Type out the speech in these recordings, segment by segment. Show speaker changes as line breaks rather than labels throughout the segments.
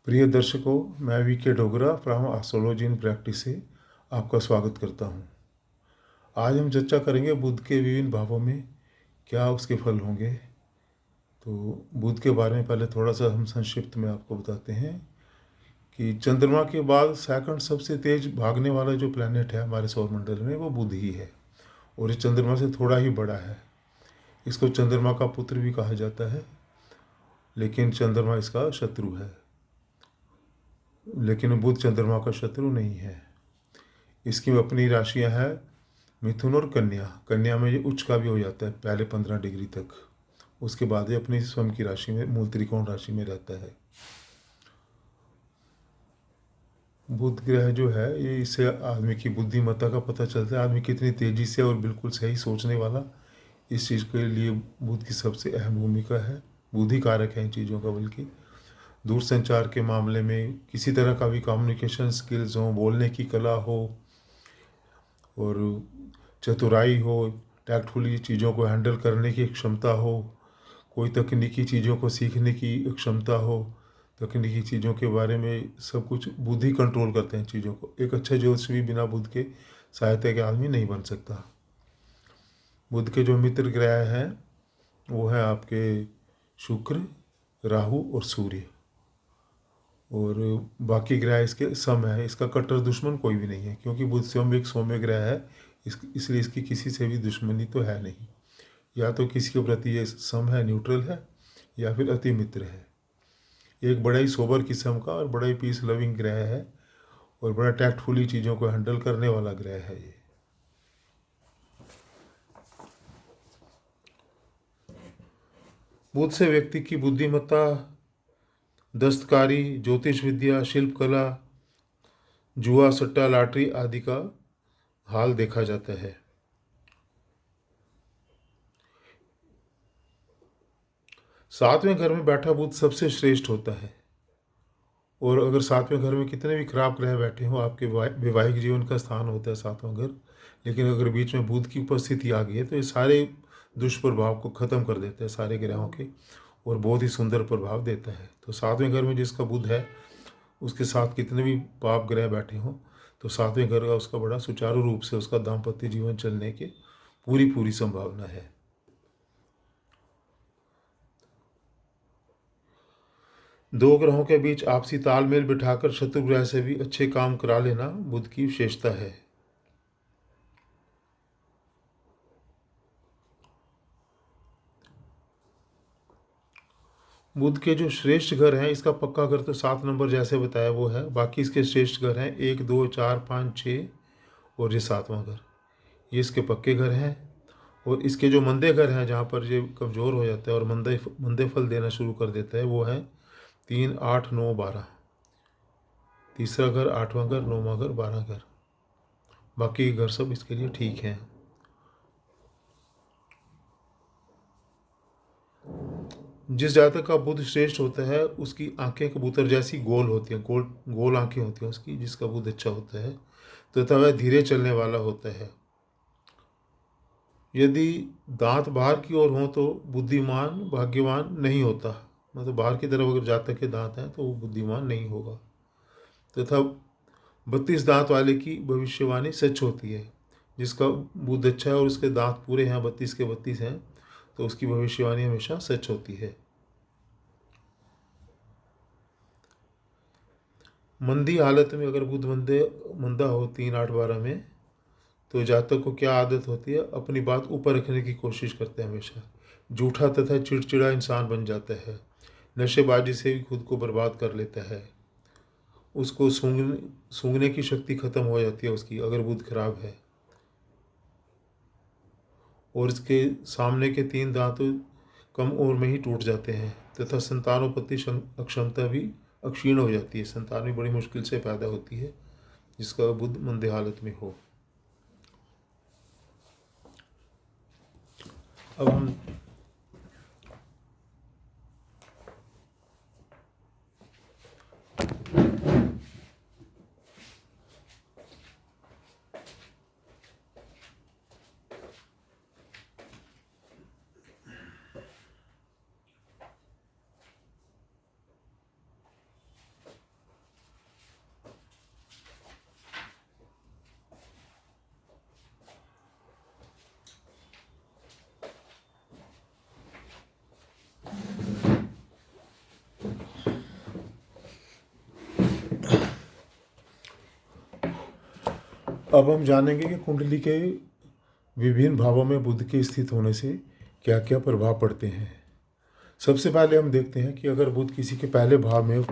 प्रिय दर्शकों, मैं VK. Dogra from astrology in practice से आपका स्वागत करता हूं। आज हम चर्चा करेंगे बुध के विभिन्न भावों में क्या उसके फल होंगे। तो बुध के बारे में पहले थोड़ा सा हम संक्षिप्त में आपको बताते हैं कि चंद्रमा के बाद सेकंड सबसे तेज भागने वाला जो प्लैनेट है हमारे सौर मंडल में वो बुध ही है, और ये चंद्रमा से थोड़ा ही बड़ा है। इसको चंद्रमा का पुत्र भी कहा जाता है, लेकिन चंद्रमा इसका शत्रु है। लेकिन बुध चंद्रमा का शत्रु नहीं है। इसकी अपनी राशियां हैं मिथुन और कन्या। कन्या में ये उच्च का भी हो जाता है पहले 15 डिग्री तक। उसके बाद ये अपनी स्वयं की राशि में, मूल त्रिकोण राशि में रहता है। बुध ग्रह जो है ये, इससे आदमी की बुद्धिमत्ता का पता चलता है, आदमी कितनी तेजी से और बिल्कुल सही सोचने वाला। इस चीज़ के लिए बुध की सबसे अहम भूमिका है। बुद्धि कारक है इन चीज़ों का। बल्कि दूर संचार के मामले में किसी तरह का भी कम्युनिकेशन स्किल्स हो, बोलने की कला हो और चतुराई हो, टैक्टफुली चीज़ों को हैंडल करने की क्षमता हो, कोई तकनीकी चीज़ों को सीखने की क्षमता हो, तकनीकी चीज़ों के बारे में सब कुछ बुद्ध ही कंट्रोल करते हैं चीज़ों को। एक अच्छे ज्योतिष भी बिना बुद्ध के सहायता के आदमी नहीं बन सकता। बुद्ध के जो मित्र ग्रह हैं वो है आपके शुक्र, राहु और सूर्य, और बाकी ग्रह इसके सम है। इसका कट्टर दुश्मन कोई भी नहीं है, क्योंकि बुध स्वयं एक सौम्य ग्रह है। इसलिए इसकी किसी से भी दुश्मनी तो है नहीं। या तो किसी के प्रति ये सम है, न्यूट्रल है, या फिर अति मित्र है। एक बड़ा ही सोबर किस्म का और बड़ा ही पीस लविंग ग्रह है, और बड़ा टैक्टफुली चीज़ों को हैंडल करने वाला ग्रह है ये। बुध से व्यक्ति की बुद्धिमत्ता, दस्तकारी, ज्योतिष विद्या, शिल्प कला, जुआ, सट्टा, लॉटरी आदि का हाल देखा जाता है। सातवें घर में बैठा बुध सबसे श्रेष्ठ होता है। और अगर सातवें घर में कितने भी खराब ग्रह बैठे हों, आपके वैवाहिक जीवन का स्थान होता है सातवां घर, लेकिन अगर बीच में बुध की उपस्थिति आ गई है तो ये सारे दुष्प्रभाव को ख़त्म कर देता है, सारे ग्रहों के, और बहुत ही सुंदर प्रभाव देता है। तो सातवें घर में जिसका बुध है उसके साथ कितने भी पाप ग्रह बैठे हों, तो सातवें घर का उसका बड़ा सुचारू रूप से उसका दाम्पत्य जीवन चलने के पूरी पूरी संभावना है। दो ग्रहों के बीच आपसी तालमेल बिठाकर शत्रु ग्रह से भी अच्छे काम करा लेना बुध की विशेषता है। बुध के जो श्रेष्ठ घर हैं, इसका पक्का घर तो 7 नंबर जैसे बताया वो है। बाकी इसके श्रेष्ठ घर हैं 1, 2, 4, 5, 6 और ये 7वां घर, ये इसके पक्के घर हैं। और इसके जो मंदे घर हैं, जहाँ पर ये कमज़ोर हो जाता है और मंदे मंदे फल देना शुरू कर देता है, वो है 3, 8, 9, 12। तीसरा घर, 8वां घर, 9वां घर, 12 घर। बाकी घर सब इसके लिए ठीक हैं। जिस जातक का बुध श्रेष्ठ होता है उसकी आंखें कबूतर जैसी गोल होती हैं, गोल गोल आंखें होती हैं उसकी, जिसका बुध अच्छा होता है, तथा वह धीरे चलने वाला होता है। यदि दांत बाहर की ओर हों तो बुद्धिमान भाग्यवान नहीं होता। मतलब बाहर की तरफ अगर जातक के दांत हैं तो वो बुद्धिमान नहीं होगा। तथा 32 दांत वाले की भविष्यवाणी सच होती है। जिसका बुध अच्छा है और उसके दांत पूरे हैं, 32 के 32 हैं, तो उसकी भविष्यवाणी हमेशा सच होती है। मंदी हालत में अगर बुध मंदा हो 3, 8, 12 में, तो जातक को क्या आदत होती है, अपनी बात ऊपर रखने की कोशिश करते हैं हमेशा। झूठा तथा चिड़चिड़ा इंसान बन जाता है। नशेबाजी से भी खुद को बर्बाद कर लेता है। उसको सूंघने की शक्ति खत्म हो जाती है उसकी, अगर बुध खराब है। और इसके सामने के 3 दांत कम उम्र में ही टूट जाते हैं, तथा संतानोत्पत्ति अक्षमता भी अक्षीण हो जाती है। संतान भी बड़ी मुश्किल से पैदा होती है जिसका बुध मंदे हालत में हो। अब हम अब हम जानेंगे कि कुंडली के विभिन्न भावों में बुध के स्थित होने से क्या क्या प्रभाव पड़ते हैं। सबसे पहले हम देखते हैं कि अगर बुध किसी के पहले भाव में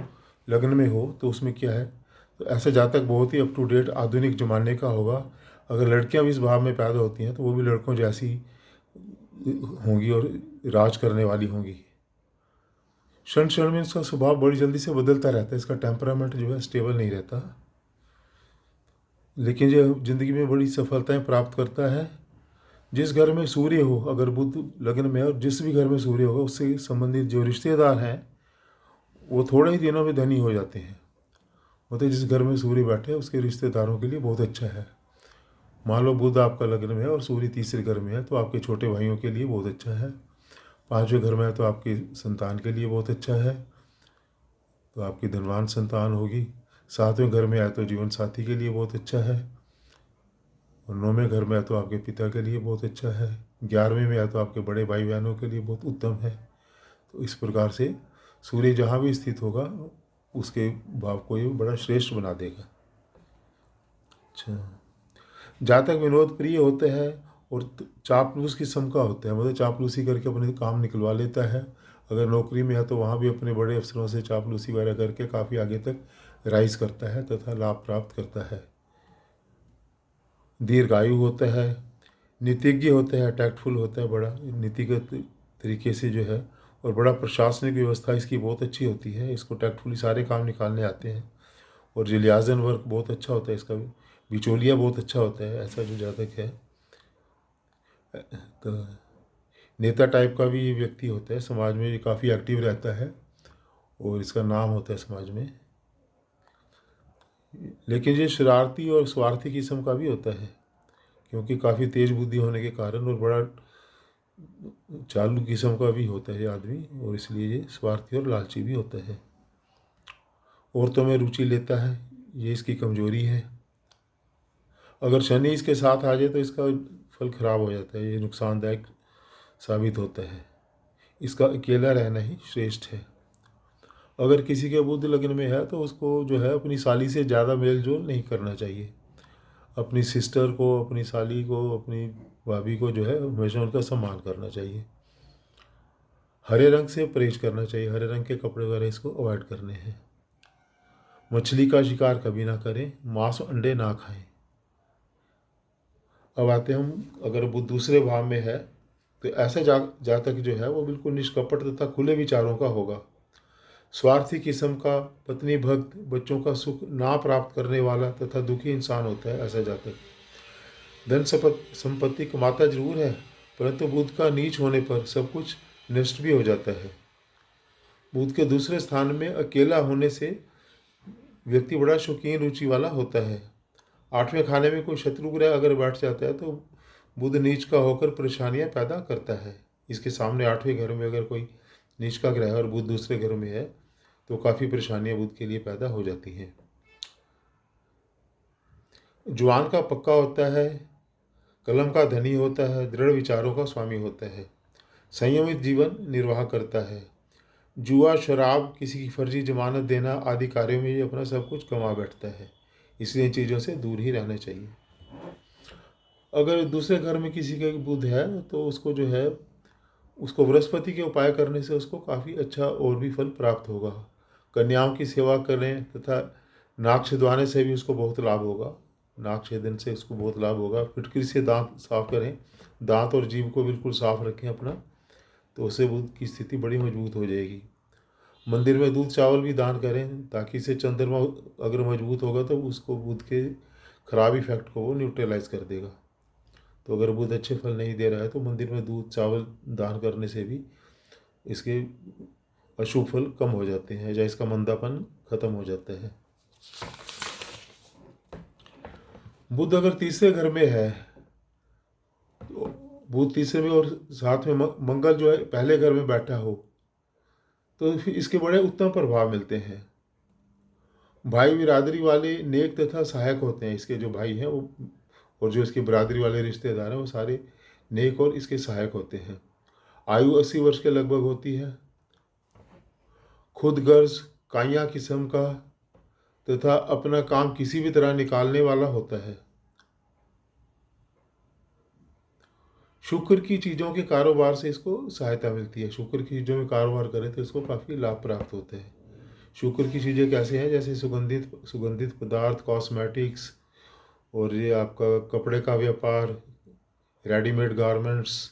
लग्न में हो तो उसमें क्या है। तो ऐसा जातक बहुत ही अप टू डेट आधुनिक जमाने का होगा। अगर लड़कियां भी इस भाव में पैदा होती हैं तो वो भी लड़कों जैसी होंगी और राज करने वाली होंगी। क्षण क्षण में इसका स्वभाव बड़ी जल्दी से बदलता रहता है, इसका टेम्परामेंट जो है स्टेबल नहीं रहता। लेकिन जो जिंदगी में बड़ी सफलताएं प्राप्त करता है। जिस घर में सूर्य हो, अगर बुध लग्न में और जिस भी घर में सूर्य होगा उससे संबंधित जो रिश्तेदार हैं वो थोड़े ही दिनों में धनी हो जाते हैं। मतलब जिस घर में सूर्य बैठे उसके रिश्तेदारों के लिए बहुत अच्छा है। मान लो बुध आपका लग्न में है और सूर्य तीसरे घर में है तो आपके छोटे भाइयों के लिए बहुत अच्छा है। पांचवें घर में है तो आपकी संतान के लिए बहुत अच्छा है, तो आपकी धनवान संतान होगी। सातवें घर में आए तो जीवन साथी के लिए बहुत अच्छा है, और नौवें घर में आए तो आपके पिता के लिए बहुत अच्छा है। 11वें में आए तो आपके बड़े भाई बहनों के लिए बहुत उत्तम है। तो इस प्रकार से सूर्य जहाँ भी स्थित होगा उसके भाव को ये बड़ा श्रेष्ठ बना देगा। अच्छा, जातक विनोद प्रिय होते हैं और चापलूस किस्म का होता है, मतलब चापलूसी करके अपने काम निकलवा लेता है। अगर नौकरी में है तो वहाँ भी अपने बड़े अफसरों से चापलूसी वगैरह करके काफ़ी आगे तक राइज करता है तथा लाभ प्राप्त करता है। दीर्घायु होता है, नीतिज्ञ होता है, टैक्टफुल होता है, बड़ा नीतिगत तरीके से जो है, और बड़ा प्रशासनिक व्यवस्था इसकी बहुत अच्छी होती है। इसको टैक्टफुली सारे काम निकालने आते हैं। और जो लियाजन वर्क बहुत अच्छा होता है इसका भी, बिचौलिया बहुत अच्छा होता है ऐसा जो जातक है। तो नेता टाइप का भी ये व्यक्ति होता है, समाज में ये काफ़ी एक्टिव रहता है और इसका नाम होता है समाज में। लेकिन ये शरारती और स्वार्थी किस्म का भी होता है, क्योंकि काफ़ी तेज बुद्धि होने के कारण और बड़ा चालू किस्म का भी होता है ये आदमी, और इसलिए ये स्वार्थी और लालची भी होता है। औरतों में रुचि लेता है, ये इसकी कमजोरी है। अगर शनि इसके साथ आ जाए तो इसका फल खराब हो जाता है, ये नुकसानदायक साबित होता है। इसका अकेला रहना ही श्रेष्ठ है। अगर किसी के बुध लग्न में है तो उसको जो है अपनी साली से ज़्यादा मेल जोल नहीं करना चाहिए। अपनी सिस्टर को, अपनी साली को, अपनी भाभी को जो है हमेशा उनका सम्मान करना चाहिए। हरे रंग से परहेज करना चाहिए, हरे रंग के कपड़े वगैरह इसको अवॉइड करने हैं। मछली का शिकार कभी ना करें, मांस अंडे ना खाएं। अब आते हम, अगर बुध दूसरे भाव में है तो ऐसा जातक जो है वो बिल्कुल निष्कपट तथा खुले विचारों का होगा। स्वार्थी किस्म का, पत्नी भक्त, बच्चों का सुख ना प्राप्त करने वाला तथा दुखी इंसान होता है ऐसा जातक। धन संपत्ति कमाता जरूर है, परंतु बुध का नीच होने पर सब कुछ नष्ट भी हो जाता है। बुध के दूसरे स्थान में अकेला होने से व्यक्ति बड़ा शौकीन रुचि वाला होता है। आठवें खाने में कोई शत्रु ग्रह अगर बैठ जाता है तो बुध नीच का होकर परेशानियां पैदा करता है। इसके सामने आठवें घर में अगर कोई नीच का ग्रह और बुध दूसरे घर में है तो काफ़ी परेशानियां बुध के लिए पैदा हो जाती हैं। जुआन का पक्का होता है, कलम का धनी होता है, दृढ़ विचारों का स्वामी होता है, संयमित जीवन निर्वाह करता है। जुआ, शराब, किसी की फर्जी जमानत देना आदि कार्यों में ये अपना सब कुछ कमा बैठता है, इसलिए इन चीज़ों से दूर ही रहना चाहिए। अगर दूसरे घर में किसी का बुध है तो उसको जो है उसको बृहस्पति के उपाय करने से उसको काफ़ी अच्छा और भी फल प्राप्त होगा। कन्याओं की सेवा करें तथा नाक छिदवाने से भी उसको बहुत लाभ होगा। नाक छेदन से उसको बहुत लाभ होगा। फिटकरी से दांत साफ करें, दांत और जीभ को बिल्कुल साफ रखें अपना, तो उससे बुध की स्थिति बड़ी मजबूत हो जाएगी। मंदिर में दूध चावल भी दान करें ताकि इससे चंद्रमा अगर मजबूत होगा तो उसको बुध के खराब इफेक्ट को वो न्यूट्रलाइज कर देगा। तो अगर बुध अच्छे फल नहीं दे रहा है तो मंदिर में दूध चावल दान करने से भी इसके अशुभ फल कम हो जाते हैं या इसका मंदापन खत्म हो जाता है। बुध अगर तीसरे घर में है तो बुध तीसरे में और साथ में मंगल जो है पहले घर में बैठा हो तो फिर इसके बड़े उत्तम प्रभाव मिलते हैं। भाई बिरादरी वाले नेक तथा सहायक होते हैं। इसके जो भाई हैं वो और जो इसकी बिरादरी वाले रिश्तेदार हैं वो सारे नेक और इसके सहायक होते हैं। आयु 80 वर्ष के लगभग होती है। खुद गर्ज, काइयाँ किस्म का तथा अपना काम किसी भी तरह निकालने वाला होता है। शुक्र की चीज़ों के कारोबार से इसको सहायता मिलती है। शुक्र की चीज़ों में कारोबार करें तो इसको काफ़ी लाभ प्राप्त होते हैं। शुक्र की चीज़ें कैसे हैं, जैसे सुगंधित सुगंधित पदार्थ, कॉस्मेटिक्स, और ये आपका कपड़े का व्यापार, readymade garments,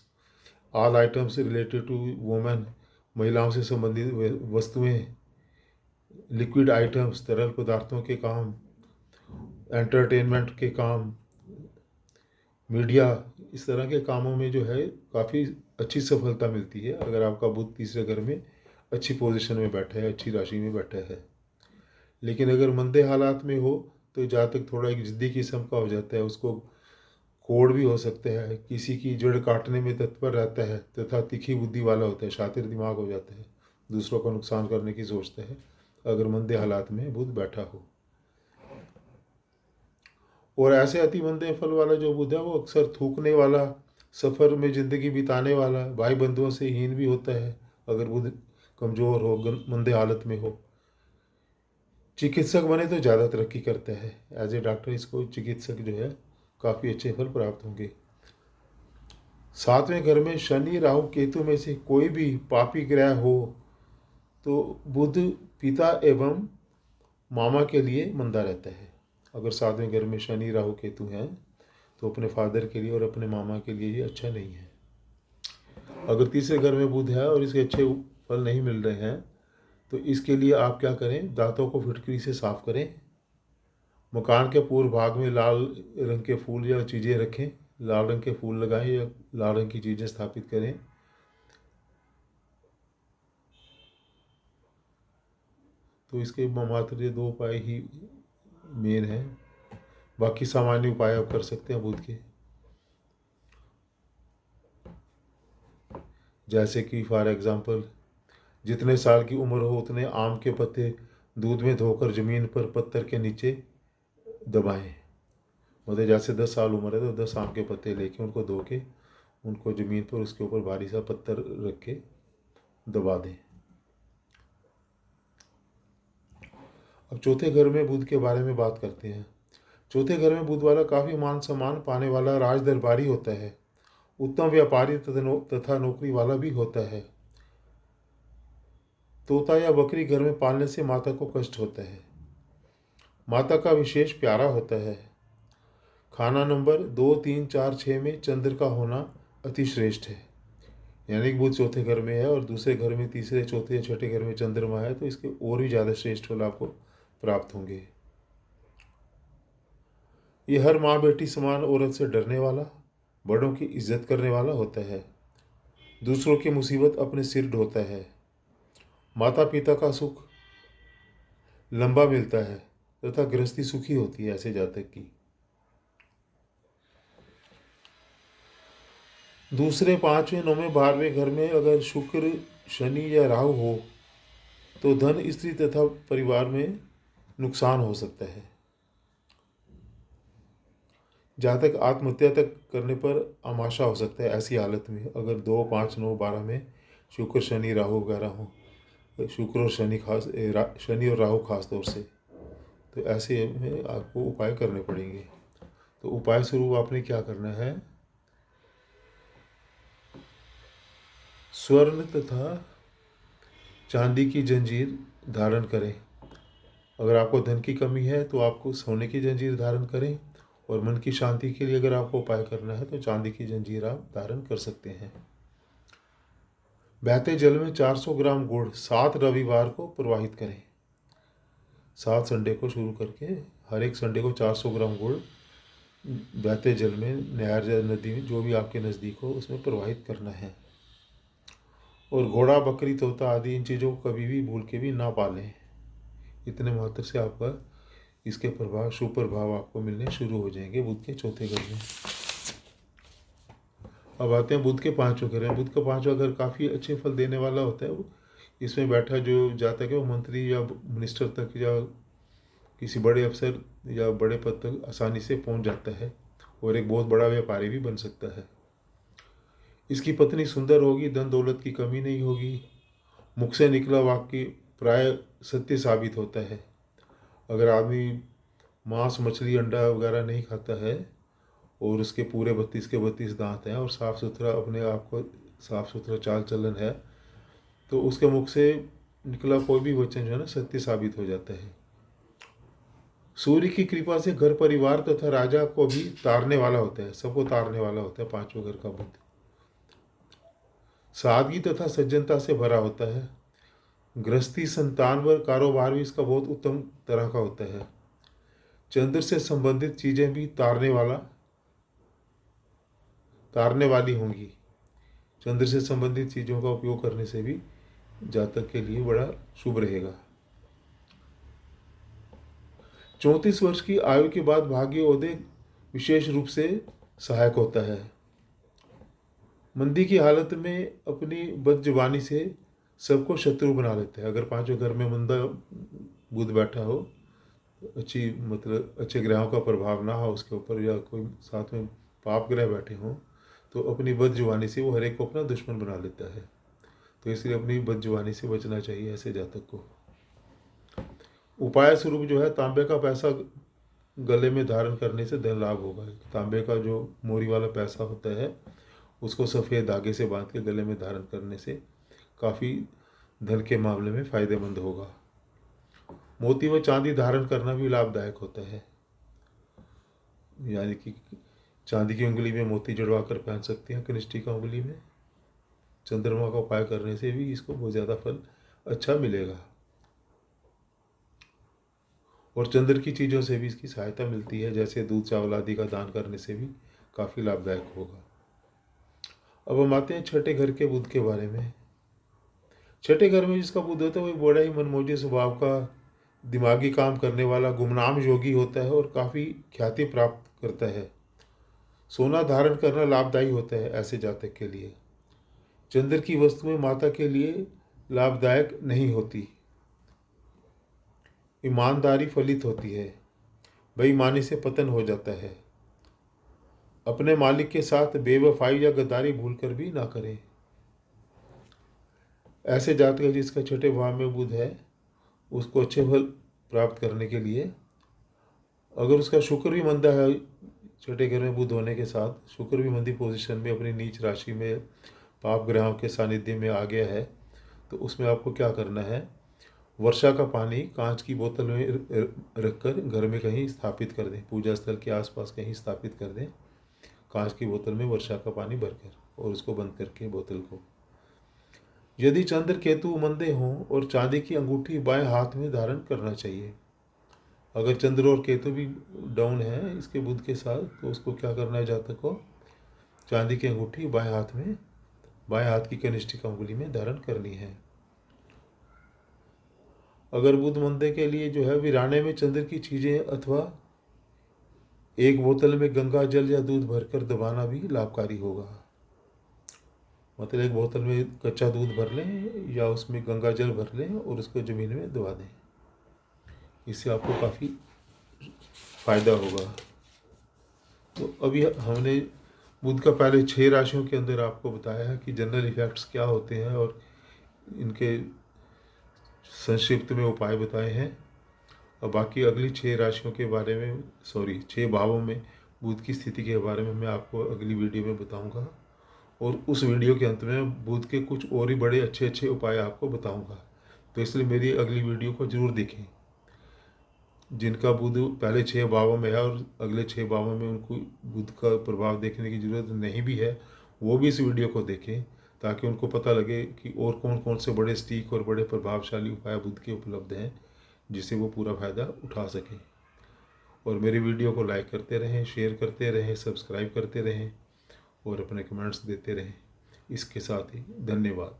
all items related to women, महिलाओं से संबंधित वस्तुएं, लिक्विड आइटम्स, तरल पदार्थों के काम, एंटरटेनमेंट के काम, मीडिया, इस तरह के कामों में जो है काफ़ी अच्छी सफलता मिलती है अगर आपका बुध तीसरे घर में अच्छी पोजीशन में बैठा है, अच्छी राशि में बैठा है। लेकिन अगर मंदे हालात में हो तो जातक थोड़ा एक जिद्दी किस्म का हो जाता है, उसको कोड़ भी हो सकते हैं, किसी की जड़ काटने में तत्पर रहता है तथा तीखी बुद्धि वाला होता है, शातिर दिमाग हो जाता है, दूसरों का नुकसान करने की सोचता है अगर मंदे हालात में बुध बैठा हो। और ऐसे अति मंदे फल वाला जो बुध है वो अक्सर थूकने वाला, सफ़र में ज़िंदगी बिताने वाला, भाई बंधुओं से हीन भी होता है अगर बुध कमज़ोर हो, मंदे हालत में हो। चिकित्सक बने तो ज़्यादा तरक्की करता है, एज ए डॉक्टर इसको चिकित्सक जो है काफ़ी अच्छे फल प्राप्त होंगे। सातवें घर में शनि राहु केतु में से कोई भी पापी ग्रह हो तो बुध पिता एवं मामा के लिए मंदा रहता है। अगर सातवें घर में शनि राहु केतु हैं तो अपने फादर के लिए और अपने मामा के लिए ये अच्छा नहीं है। अगर तीसरे घर में बुध है और इसके अच्छे फल नहीं मिल रहे हैं तो इसके लिए आप क्या करें, दांतों को फिटकरी से साफ करें, मकान के पूर्व भाग में लाल रंग के फूल या चीज़ें रखें, लाल रंग के फूल लगाएं या लाल रंग की चीज़ें स्थापित करें। तो इसके मात्र ये 2 उपाय ही मेन है, बाकी सामान्य उपाय आप कर सकते हैं बुध के, जैसे कि फॉर एग्जांपल जितने साल की उम्र हो उतने आम के पत्ते दूध में धोकर ज़मीन पर पत्थर के नीचे दबाएं। मतलब जैसे 10 साल उम्र है तो 10 आम के पत्ते लेके उनको धो के उनको ज़मीन पर उसके ऊपर भारी सा पत्थर रख के दबा दें। अब चौथे घर में बुध के बारे में बात करते हैं। चौथे घर में बुध वाला काफ़ी मान सम्मान पाने वाला राज दरबारी होता है, उत्तम व्यापारी तथा नौकरी वाला भी होता है। तोता या बकरी घर में पालने से माता को कष्ट होता है, माता का विशेष प्यारा होता है। खाना नंबर 2, 3, 4, 6 में चंद्र का होना अति श्रेष्ठ है। यानी कि बुध चौथे घर में है और दूसरे घर में, तीसरे, चौथे या छठे घर में चंद्रमा है तो इसके और भी ज़्यादा श्रेष्ठ फल आपको प्राप्त होंगे। ये हर माँ बेटी समान औरत से डरने वाला, बड़ों की इज्जत करने वाला होता है, दूसरों की मुसीबत अपने सिर ढोता है, माता पिता का सुख लंबा मिलता है तथा गृहस्थी सुखी होती है ऐसे जातक की। दूसरे, 5वें, 9वें, 12वें घर में अगर शुक्र, शनि या राहु हो तो धन, स्त्री तथा परिवार में नुकसान हो सकता है। जातक आत्महत्या तक करने पर आमाशा हो सकता है ऐसी हालत में अगर 2, 5, 9, 12 में शुक्र, शनि, राहु वगैरह हो। शुक्र और शनि शनि और राहु खास तौर से, तो ऐसे में आपको उपाय करने पड़ेंगे। तो उपाय स्वरूप आपने क्या करना है, स्वर्ण तथा चांदी की जंजीर धारण करें। अगर आपको धन की कमी है तो आपको सोने की जंजीर धारण करें, और मन की शांति के लिए अगर आपको उपाय करना है तो चांदी की जंजीर आप धारण कर सकते हैं। बहते जल में 400 ग्राम गुड़ 7 रविवार को प्रवाहित करें। 7 संडे को शुरू करके हर एक संडे को 400 ग्राम गुड़ बहते जल में, नहर या नदी में, जो भी आपके नज़दीक हो उसमें प्रवाहित करना है। और घोड़ा, बकरी, तोता आदि इन चीज़ों को कभी भी भूल के भी ना पालें। इतने मात्र से आपका इसके प्रभाव, शुभ प्रभाव आपको मिलने शुरू हो जाएंगे बुध के चौथे घर में। अब आते हैं बुध के 5वें घर में। बुध का 5वां घर काफ़ी अच्छे फल देने वाला होता है। इसमें बैठा जो जातक है वो मंत्री या मिनिस्टर तक या किसी बड़े अफसर या बड़े पद तक आसानी से पहुंच जाता है और एक बहुत बड़ा व्यापारी भी बन सकता है। इसकी पत्नी सुंदर होगी, धन दौलत की कमी नहीं होगी, मुख से निकला वाक्य प्राय सत्य साबित होता है। अगर आदमी मांस, मछली, अंडा वगैरह नहीं खाता है और उसके पूरे 32 के 32 दांत हैं और साफ़ सुथरा अपने आप को साफ़ सुथरा चाल चलन है, तो उसके मुख से निकला कोई भी वचन जो है ना सत्य साबित हो जाता है। सूर्य की कृपा से घर परिवार तथा राजा को भी तारने वाला होता है, सबको तारने वाला होता है पांचों घर का बुध। सादगी तथा सज्जनता से भरा होता है। गृहस्थी, संतान व कारोबार भी इसका बहुत उत्तम तरह का होता है। चंद्र से संबंधित चीजें भी तारने वाली होंगी। चंद्र से संबंधित चीजों का उपयोग करने से भी जातक के लिए बड़ा शुभ रहेगा। 34 वर्ष की आयु के बाद भाग्योदय विशेष रूप से सहायक होता है। मंदी की हालत में अपनी बदजुबानी से सबको शत्रु बना लेता है। अगर पांचों घर में मंदा बुध बैठा हो, मतलब अच्छे ग्रहों का प्रभाव ना हो उसके ऊपर, या कोई साथ में पाप ग्रह बैठे हों, तो अपनी बदजुबानी से वो हर एक को अपना दुश्मन बना लेता है। तो इसलिए अपनी बदजुबानी से बचना चाहिए ऐसे जातक को। उपाय स्वरूप जो है, तांबे का पैसा गले में धारण करने से धन लाभ होगा। तांबे का जो मोरी वाला पैसा होता है उसको सफ़ेद धागे से बांध के गले में धारण करने से काफ़ी धन के मामले में फ़ायदेमंद होगा। मोती व चांदी धारण करना भी लाभदायक होता है, यानी कि चांदी की उंगली में मोती जड़वा कर पहन सकते हैं, कनिष्ठी का उंगली में। चंद्रमा का उपाय करने से भी इसको बहुत ज़्यादा फल अच्छा मिलेगा, और चंद्र की चीज़ों से भी इसकी सहायता मिलती है, जैसे दूध चावल आदि का दान करने से भी काफ़ी लाभदायक होगा। अब हम आते हैं छठे घर के बुध के बारे में। छठे घर में जिसका बुध होता है वो बड़ा ही मनमोजी स्वभाव का, दिमागी काम करने वाला, गुमनाम योगी होता है और काफ़ी ख्याति प्राप्त करता है। सोना धारण करना लाभदायी होता है ऐसे जातक के लिए। चंद्र की वस्तुएं माता के लिए लाभदायक नहीं होती। ईमानदारी फलित होती है, बेईमानी से पतन हो जाता है। अपने मालिक के साथ बेवफाई या गद्दारी भूलकर भी ना करें। ऐसे जातक जिसका छठे भाव में बुध है उसको अच्छे फल प्राप्त करने के लिए, अगर उसका शुक्र भी मंदा है, छठे घर में बुध होने के साथ शुक्र भी मंदी पोजीशन में अपनी नीच राशि में पाप ग्रहों के सानिध्य में आ गया है, तो उसमें आपको क्या करना है, वर्षा का पानी कांच की बोतल में रखकर घर में कहीं स्थापित कर दें, पूजा स्थल के आसपास कहीं स्थापित कर दें, कांच की बोतल में वर्षा का पानी भरकर, और उसको बंद करके बोतल को। यदि चंद्र केतु मंदे हों और चांदी की अंगूठी बाएं हाथ में धारण करना चाहिए। अगर चंद्र और केतु भी डाउन है इसके बुध के साथ, तो उसको क्या करना है जातक को, चांदी की अंगूठी बाएं हाथ की कनिष्ठिका उंगली में धारण करनी है। अगर बुध मंदे के लिए जो है, वीराने में चंद्र की चीज़ें अथवा एक बोतल में गंगा जल या दूध भरकर दबाना भी लाभकारी होगा। मतलब एक बोतल में कच्चा दूध भर लें या उसमें गंगा जल भर लें और उसको ज़मीन में दबा दें, इससे आपको काफ़ी फायदा होगा। तो अभी हमने बुध का पहले 6 राशियों के अंदर आपको बताया है कि जनरल इफेक्ट्स क्या होते हैं और इनके संक्षिप्त में उपाय बताए हैं। और बाकी अगली 6 राशियों के बारे में, 6 भावों में बुध की स्थिति के बारे में मैं आपको अगली वीडियो में बताऊंगा, और उस वीडियो के अंत में बुध के कुछ और ही बड़े अच्छे उपाय आपको बताऊंगा। तो इसलिए मेरी अगली वीडियो को जरूर देखें। जिनका बुध पहले 6 भावों में है और अगले 6 भावों में उनको बुध का प्रभाव देखने की जरूरत नहीं भी है, वो भी इस वीडियो को देखें, ताकि उनको पता लगे कि और कौन कौन से बड़े स्टीक और बड़े प्रभावशाली उपाय बुध के उपलब्ध हैं, जिससे वो पूरा फ़ायदा उठा सकें। और मेरी वीडियो को लाइक करते रहें, शेयर करते रहें, सब्सक्राइब करते रहें और अपने कमेंट्स देते रहें। इसके साथ ही धन्यवाद।